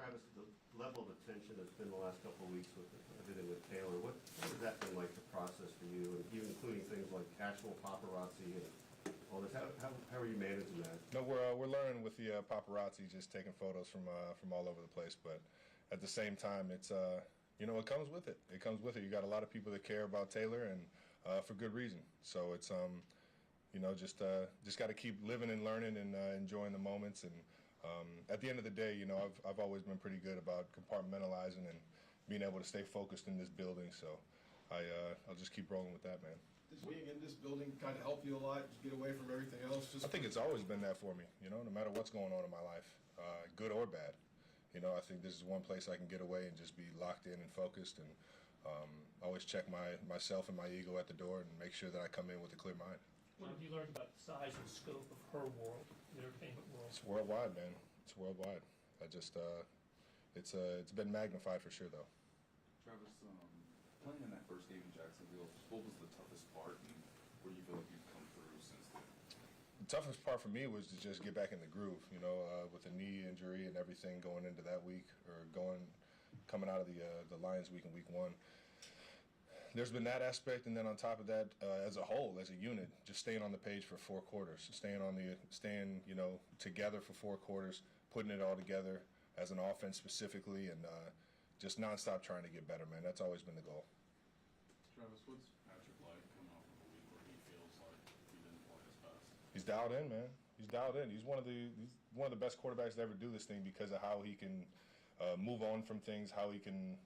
Travis, the level of attention that's been the last couple of weeks with everything with Taylor, what has that been like to process for you, and even including things like casual paparazzi and all this? How are you managing that? No, we're learning with the paparazzi, just taking photos from all over the place. But at the same time, it's it comes with it. It comes with it. You got a lot of people that care about Taylor, and for good reason. So it's just got to keep living and learning and enjoying the moments. And at the end of the day, I've always been pretty good about compartmentalizing and being able to stay focused in this building. So I'll just keep rolling with that, man. Does being in this building kind of help you a lot, just get away from everything else? I think it's always been that for me, no matter what's going on in my life, good or bad. I think this is one place I can get away and just be locked in and focused, and always check myself and my ego at the door and make sure that I come in with a clear mind. What have you learned about the size and scope of her world, the entertainment world? It's worldwide, man. It's worldwide. It's been magnified for sure, though. Travis, playing in that first game in Jacksonville, what was the toughest part, and where do you feel like you've come through since then? The toughest part for me was to just get back in the groove, with the knee injury and everything going into that week, or coming out of the Lions week in week one. There's been that aspect, and then on top of that, as a whole, as a unit, just staying on the page for 4 quarters, staying together for 4 quarters, putting it all together as an offense specifically, and just nonstop trying to get better, man. That's always been the goal. Travis, what's Patrick like coming off of a week where he feels like he didn't play his best? He's dialed in, man. He's dialed in. He's one of the best quarterbacks to ever do this thing because of how he can move on from things, how he can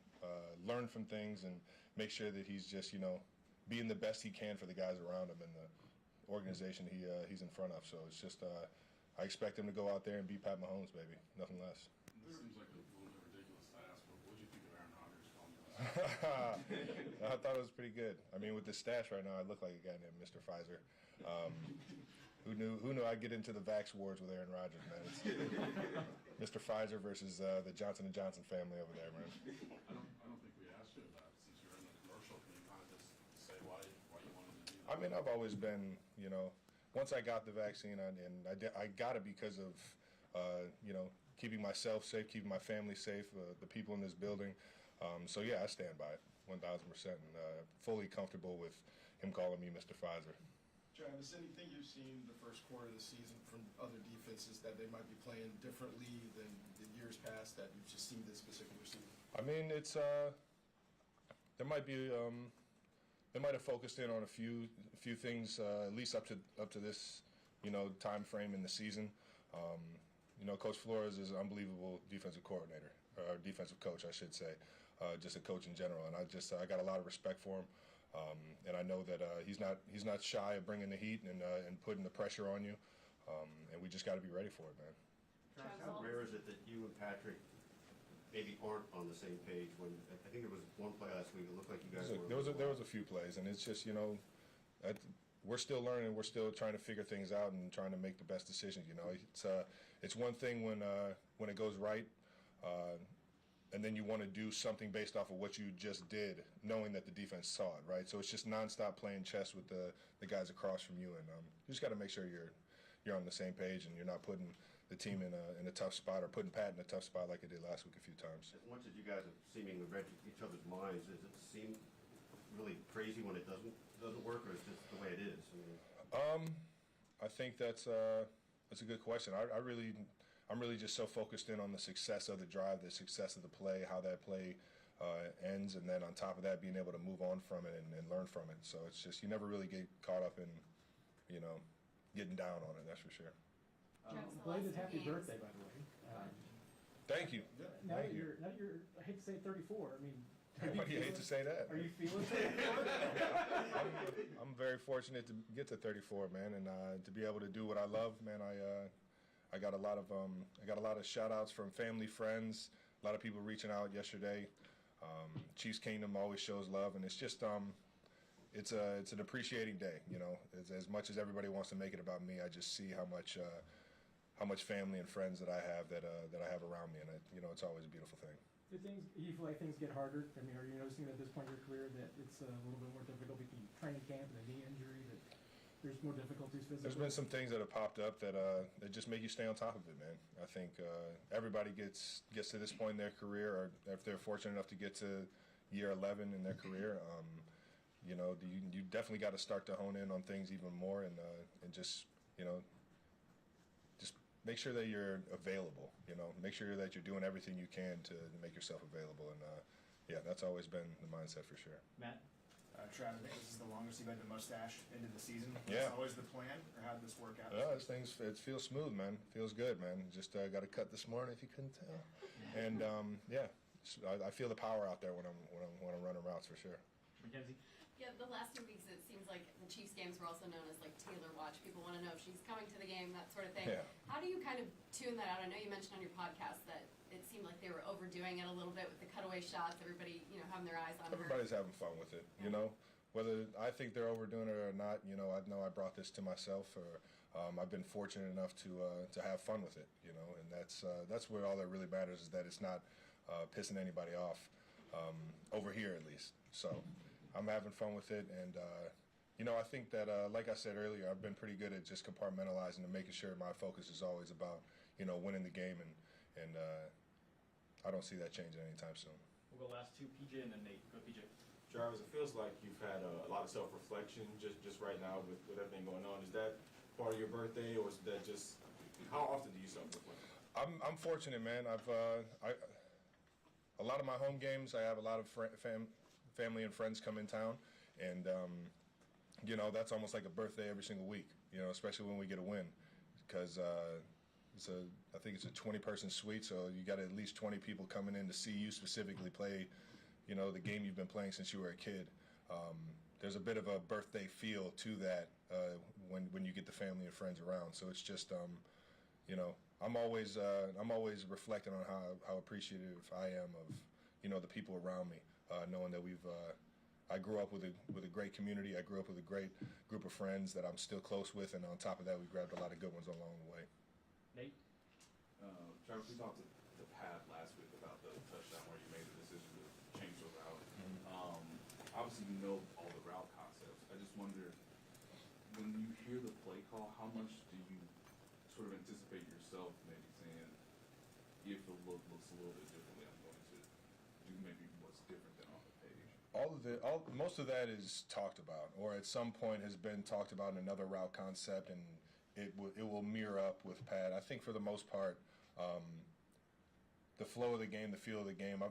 learn from things, and make sure that he's just being the best he can for the guys around him and the organization he's in front of. So it's just I expect him to go out there and beat Pat Mahomes, baby. Nothing less. This seems like a little bit ridiculous to ask, but what did you think of Aaron Rodgers calling you last? I thought it was pretty good. I mean, with the stash right now, I look like a guy named Mr. Pfizer. Who knew I'd get into the vax wars with Aaron Rodgers, man? It's Mr. Pfizer versus the Johnson & Johnson family over there, man. I don't think we asked you about it since you're in the commercial. Can you kind of just say why you wanted to do that? I mean, I've always been, once I got the vaccine, I got it because of, keeping myself safe, keeping my family safe, the people in this building. So, yeah, I stand by it 1,000%, and fully comfortable with him calling me Mr. Pfizer. Travis, anything you've seen the first quarter of the season from other defenses that they might be playing differently than years past that you've just seen this particular season? I mean, it's they might have focused in on a few things, at least up to this time frame in the season. Coach Flores is an unbelievable defensive coordinator, or defensive coach, I should say, just a coach in general. And I got a lot of respect for him, and I know that he's not shy of bringing the heat and putting the pressure on you, and we just got to be ready for it, man. Travis, how rare is it that you and Patrick maybe aren't on the same page? When I think there was one play last week, it looked like you guys were. There was a few plays, and it's just we're still learning. We're still trying to figure things out and trying to make the best decisions. It's one thing when it goes right, and then you want to do something based off of what you just did, knowing that the defense saw it, right? So it's just nonstop playing chess with the guys across from you, and you just got to make sure you're on the same page and you're not putting the team in a tough spot or putting Pat in a tough spot like it did last week a few times. As much as you guys have seemingly read each other's minds, does it seem really crazy when it doesn't work, or is it just the way it is? I think that's a good question. I'm really just so focused in on the success of the drive, the success of the play, how that play ends, and then on top of that, being able to move on from it and learn from it. So it's just you never really get caught up in, getting down on it. That's for sure. Belated happy birthday, by the way. Thank you. Now that you're, I hate to say 34. I mean, why do you hate to say that? Are you feeling 34? I'm very fortunate to get to 34, man, and to be able to do what I love, man. I got a lot of shout outs from family, friends, a lot of people reaching out yesterday. Chiefs Kingdom always shows love, and it's just it's an appreciating day. As much as everybody wants to make it about me, I just see how much family and friends that I have that I have around me, and it's always a beautiful thing. Do you feel like things get harder? I mean, are you noticing at this point in your career that it's a little bit more difficult with the training camp and the knee injury? there's more difficulties physically? There's been some things that have popped up that just make you stay on top of it, man. I think everybody gets to this point in their career, or if they're fortunate enough to get to year 11 in their career, you know, you definitely got to start to hone in on things even more, and just, you know, just make sure that you're available. You know, make sure that you're doing everything you can to make yourself available, and yeah, that's always been the mindset for sure. Matt? Travis, I think this is the longest you've had the mustache into the season. Yeah. That's always the plan, or how did this work out? This thing's, it feels smooth, man. Feels good, man. Just got a cut this morning, if you couldn't tell. And yeah, I feel the power out there when I'm running routes for sure. Mackenzie? Yeah, the last 2 weeks it seems like the Chiefs games were also known as like Taylor watch. People want to know if she's coming to the game, that sort of thing. Yeah. How do you kind of tune that out? I know you mentioned on your podcast that it seemed like they were overdoing it a little bit with the cutaway shots. Everybody, you know, having their eyes on her. Everybody's having fun with it, you know. Whether I think they're overdoing it or not, you know I brought this to myself, or I've been fortunate enough to have fun with it, you know, and that's where all that really matters, is that it's not pissing anybody off, over here at least. So I'm having fun with it, and you know, I think that like I said earlier, I've been pretty good at just compartmentalizing and making sure my focus is always about, you know, winning the game, and I don't see that changing anytime soon. We'll go last two, PJ and then Nate. Go PJ. Travis, it feels like you've had a lot of self-reflection just right now with everything going on. Is that part of your birthday, or is that just, how often do you self-reflect? I'm fortunate, man. A lot of my home games, I have a lot of family and friends come in town, and you know, that's almost like a birthday every single week. You know, especially when we get a win, because I think it's a 20-person suite, so you got at least 20 people coming in to see you specifically play, you know, the game you've been playing since you were a kid. There's a bit of a birthday feel to that when you get the family and friends around. So it's just, you know, I'm always reflecting on how appreciative I am of, you know, the people around me, knowing that I grew up with a great community. I grew up with a great group of friends that I'm still close with, and on top of that, we grabbed a lot of good ones along the way. Nate? Travis, we talked to Pat last week about the touchdown where you made the decision to change the route. Obviously, you know all the route concepts. I just wonder, when you hear the play call, how much do you sort of anticipate yourself maybe saying, if the look looks a little bit differently, I'm going to do maybe what's different than on the page? Most of that is talked about, or at some point has been talked about in another route concept, and it will mirror up with Pat. I think for the most part, the flow of the game, the feel of the game.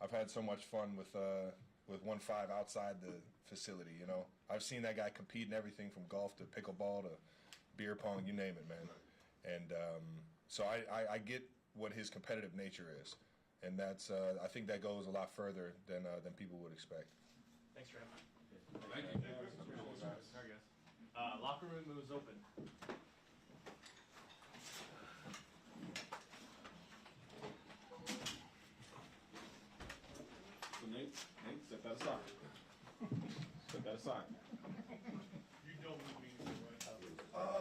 I've had so much fun with 1-5 outside the facility. You know, I've seen that guy compete in everything from golf to pickleball to beer pong, you name it, man. And so I get what his competitive nature is, and that's I think that goes a lot further than people would expect. Thanks, Trav. Thank you. All right, guys. Locker room moves open. So Nate, set that aside. Set that aside.